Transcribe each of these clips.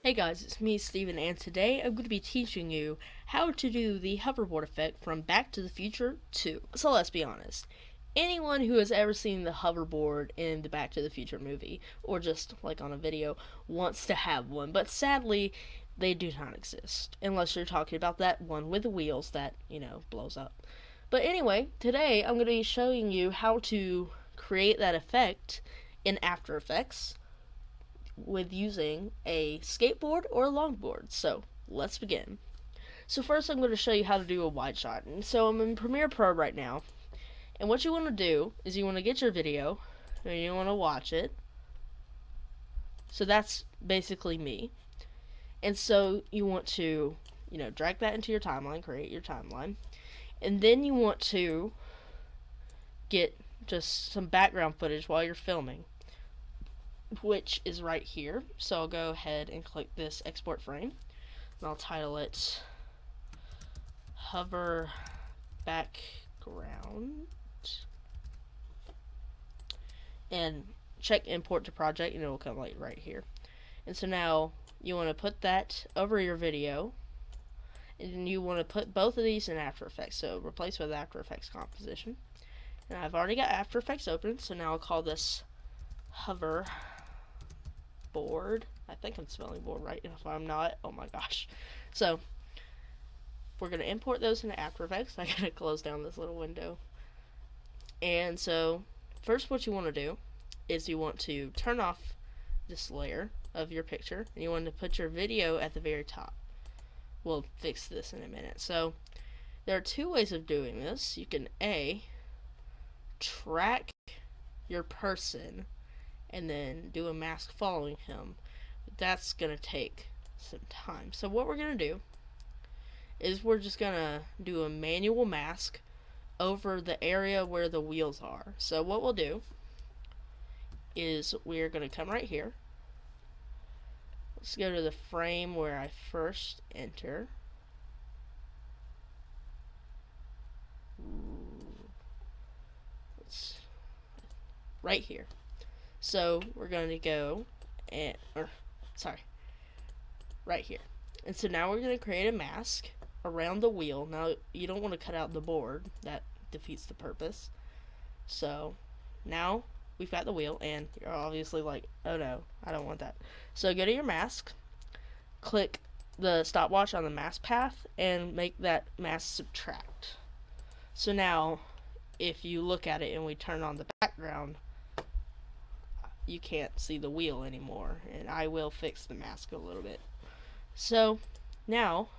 Hey guys, it's me, Steven, and today I'm going to be teaching you how to do the hoverboard effect from Back to the Future 2. So let's be honest. Anyone who has ever seen the hoverboard in the Back to the Future movie, or just like on a video, wants to have one, but sadly, they do not exist. Unless you're talking about that one with the wheels that, blows up. But anyway, today I'm going to be showing you how to create that effect in After Effects with using a skateboard or a longboard. So let's begin. So first I'm going to show you how to do a wide shot. And so I'm in Premiere Pro right now. And what you want to do is you want to get your video and you want to watch it. So that's basically me. And so you want to, drag that into your timeline, create your timeline. And then you want to get just some background footage while you're filming, which is right here. So I'll go ahead and click this export frame, and I'll title it Hover Background, and check import to project, and it will come like right here. And so now you want to put that over your video, and you want to put both of these in After Effects. So replace with After Effects composition. And I've already got After Effects open, so now I'll call this hover board. I think I'm spelling board right. If I'm not, oh my gosh. So we're going to import those into After Effects. I gotta close down this little window. And so first what you want to do is you want to turn off this layer of your picture, and you want to put your video at the very top. We'll fix this in a minute. So there are two ways of doing this. You can track your person and then do a mask following him. That's gonna take some time. So what we're gonna do is we're just gonna do a manual mask over the area where the wheels are. So what we'll do is we're gonna come right here. Let's go to the frame where I first enter. Right here. So we're going to go right here. And so now we're going to create a mask around the wheel. Now you don't want to cut out the board, that defeats the purpose. So now we've got the wheel, and you're obviously like, oh no, I don't want that. So go to your mask, click the stopwatch on the mask path, and make that mask subtract. So now if you look at it and we turn on the background, you can't see the wheel anymore, and I will fix the mask a little bit. So now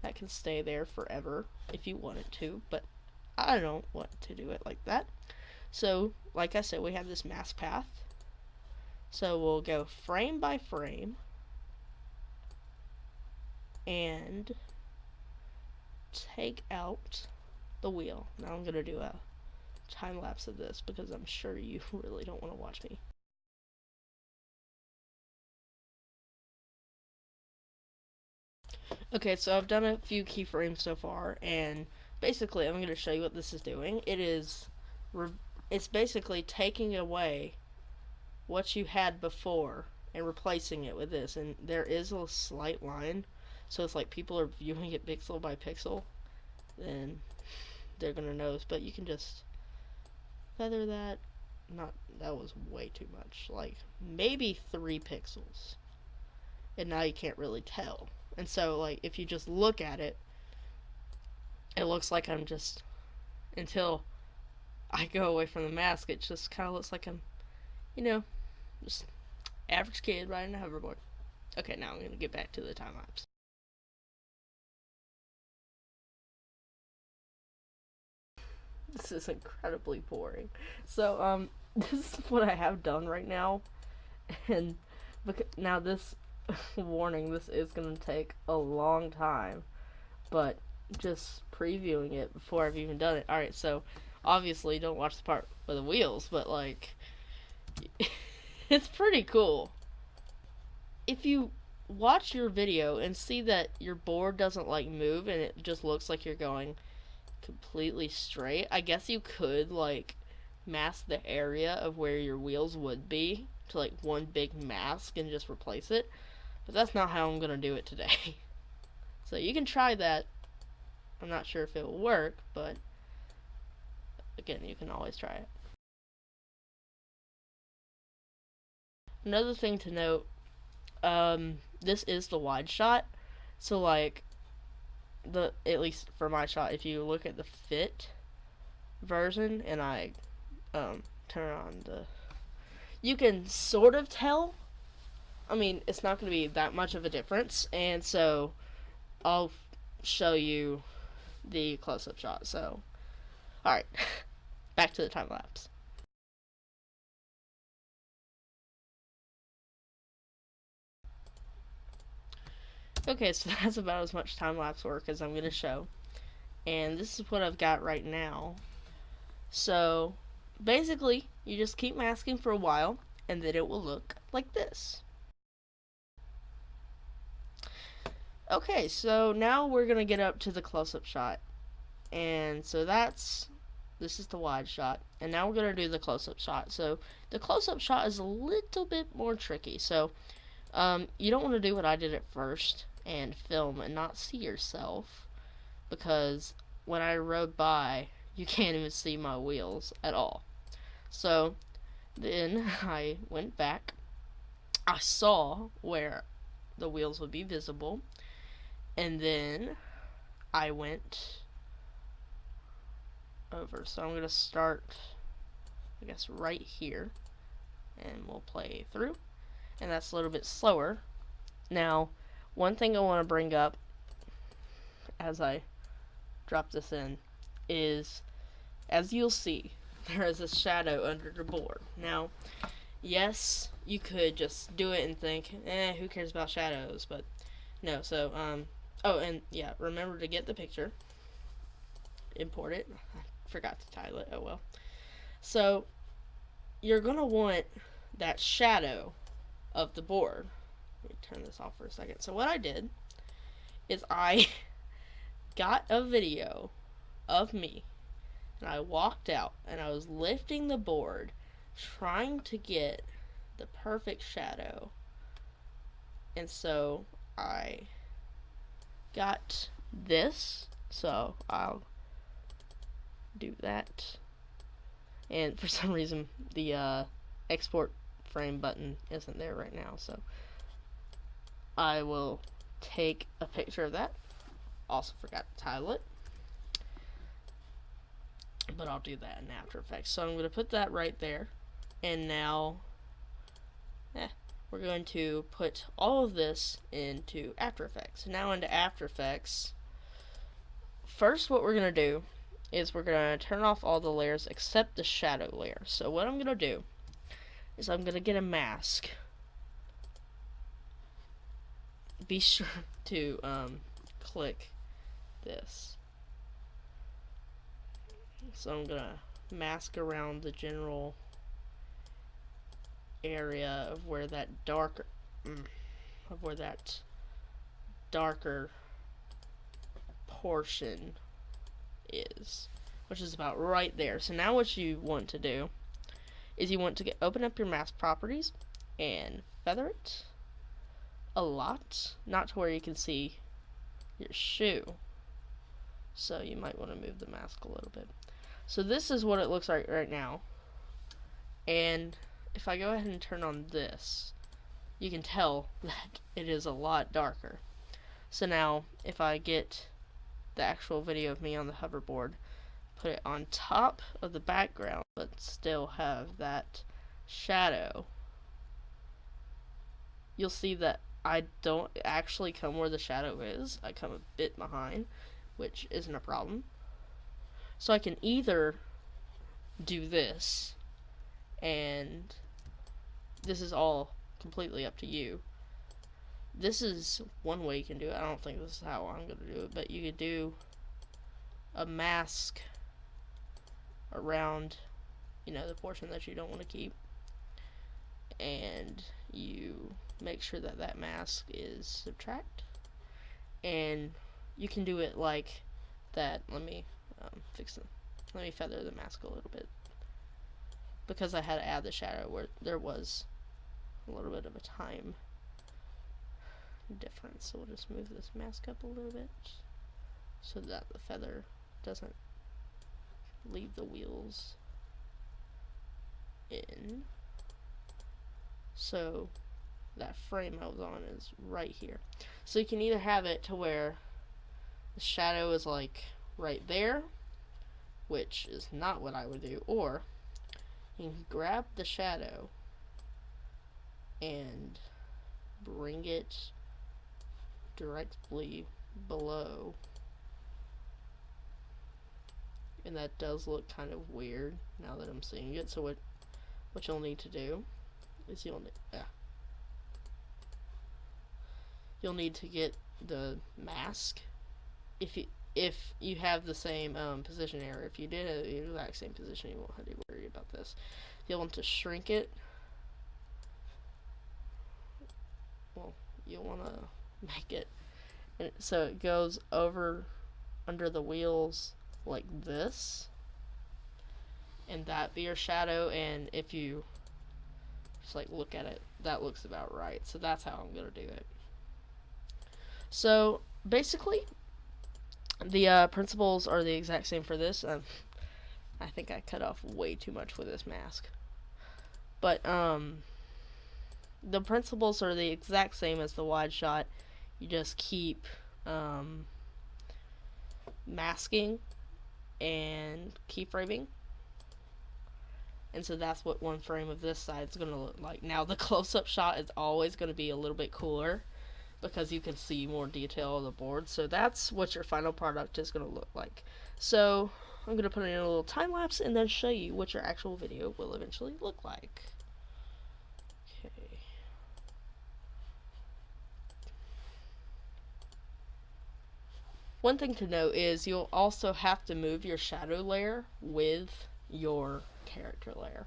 that can stay there forever if you want it to, but I don't want to do it like that. So like I said, we have this mask path, so we'll go frame by frame and take out the wheel. Now I'm gonna do a time lapse of this because I'm sure you really don't want to watch me. Okay, so I've done a few keyframes so far, and basically I'm going to show you what this is doing. It's basically taking away what you had before and replacing it with this, and there is a slight line, so it's like people are viewing it pixel by pixel, then they're going to notice, but you can just feather that. That was way too much, like maybe 3 pixels, and now you can't really tell. And so like if you just look at it, it looks like I'm just, until I go away from the mask, it just kind of looks like I'm, just average kid riding a hoverboard. Okay, now I'm gonna get back to the time lapse. This is incredibly boring. So, this is what I have done right now, and now this warning, this is gonna take a long time, but just previewing it before I've even done it. Alright, so obviously don't watch the part with the wheels, but like, it's pretty cool. If you watch your video and see that your board doesn't like move and it just looks like you're going completely straight, I guess you could like mask the area of where your wheels would be to like one big mask and just replace it. But that's not how I'm gonna do it today. So you can try that. I'm not sure if it will work, but again, you can always try it. Another thing to note, this is the wide shot. So like, at least for my shot, if you look at the fit version and I turn on you can sort of tell. I mean, it's not going to be that much of a difference, and so I'll show you the close-up shot. So, alright, back to the time lapse. Okay, so that's about as much time lapse work as I'm going to show, and this is what I've got right now. So, basically, you just keep masking for a while, and then it will look like this. Okay, so now we're going to get up to the close-up shot. And so this is the wide shot. And now we're going to do the close-up shot. So the close-up shot is a little bit more tricky. So you don't want to do what I did at first and film and not see yourself. Because when I rode by, you can't even see my wheels at all. So then I went back. I saw where the wheels would be visible. And then I went over. So I'm going to start, I guess, right here. And we'll play through. And that's a little bit slower. Now, one thing I want to bring up as I drop this in is, as you'll see, there is a shadow under the board. Now, yes, you could just do it and think, who cares about shadows? But no, so, oh, and yeah, remember to get the picture, import it. I forgot to title it, oh well. So, you're going to want that shadow of the board. Let me turn this off for a second. So what I did is I got a video of me, and I walked out, and I was lifting the board, trying to get the perfect shadow. And so I got this, so I'll do that. And for some reason the export frame button isn't there right now, so I will take a picture of that. Also forgot to title it, but I'll do that in After Effects. So I'm going to put that right there, and now we're going to put all of this into After Effects. Now into After Effects, first what we're going to do is we're going to turn off all the layers except the shadow layer. So what I'm going to do is I'm going to get a mask. Be sure to click this. So I'm going to mask around the general area of where that darker portion is, which is about right there. So now what you want to do is you want to open up your mask properties and feather it a lot, not to where you can see your shoe. So you might want to move the mask a little bit. So this is what it looks like right now. And if I go ahead and turn on this, you can tell that it is a lot darker. So now if I get the actual video of me on the hoverboard, put it on top of the background, but still have that shadow, you'll see that I don't actually come where the shadow is. I come a bit behind, which isn't a problem. So I can either do this, and this is all completely up to you. This is one way you can do it. I don't think this is how I'm going to do it, but you could do a mask around, the portion that you don't want to keep, and you make sure that that mask is subtract, and you can do it like that. Let me let me feather the mask a little bit, because I had to add the shadow where there was a little bit of a time different. So we'll just move this mask up a little bit so that the feather doesn't leave the wheels in. So that frame I was on is right here. So you can either have it to where the shadow is like right there, which is not what I would do, or you can grab the shadow and bring it directly below. And that does look kind of weird now that I'm seeing it. So what you'll need to do is you'll need to get the mask. If you have the same position error, if you did the exact same position, you won't have to worry about this. You'll want to shrink it. Well, you'll want to make it so it goes over under the wheels like this, and that be your shadow. And if you just like look at it, that looks about right. So that's how I'm gonna do it. So basically the principles are the exact same for this. I think I cut off way too much with this mask, but the principles are the exact same as the wide shot. You just keep masking and keyframing, and so that's what one frame of this side is going to look like. Now the close-up shot is always going to be a little bit cooler because you can see more detail on the board, so that's what your final product is going to look like. So I'm going to put in a little time lapse and then show you what your actual video will eventually look like. Okay. One thing to note is you'll also have to move your shadow layer with your character layer.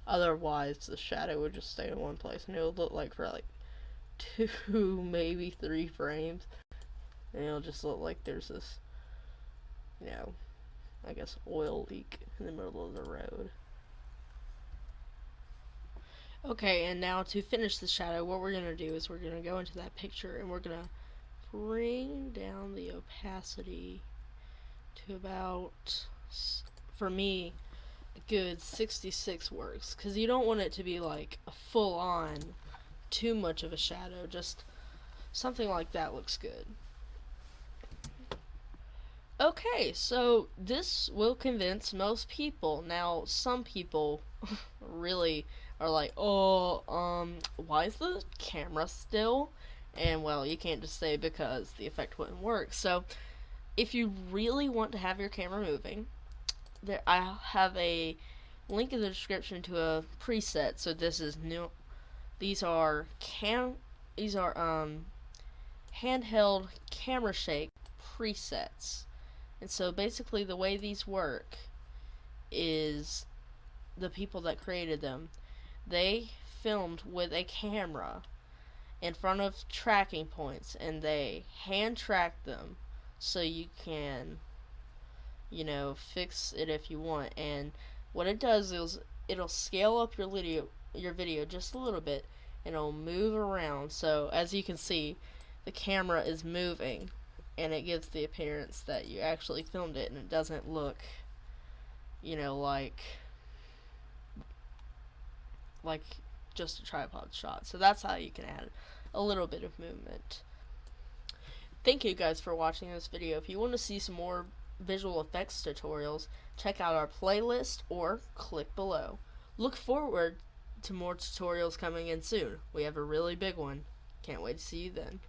Otherwise, the shadow would just stay in one place, and it would look like for like 2, maybe 3 frames, and it'll just look like there's this, you know, I guess oil leak in the middle of the road. Okay, and now to finish the shadow, what we're gonna do is we're gonna go into that picture and we're gonna bring down the opacity to about, for me, a good 66 works, because you don't want it to be like a full on too much of a shadow. Just something like that looks good. Okay, so this will convince most people. Now some people really are like, oh, why is the camera still? And well, you can't just say because the effect wouldn't work. So if you really want to have your camera moving, there I have a link in the description to a preset. So this is new. These are handheld camera shake presets. And so basically the way these work is the people that created them, they filmed with a camera in front of tracking points, and they hand track them so you can, you know, fix it if you want. And what it does is it'll scale up your video just a little bit, and it'll move around. So as you can see, the camera is moving, and it gives the appearance that you actually filmed it, and it doesn't look, you know, like just a tripod shot. So that's how you can add a little bit of movement. Thank you guys for watching this video. If you want to see some more visual effects tutorials, check out our playlist or click below. Look forward to more tutorials coming in soon. We have a really big one. Can't wait to see you then.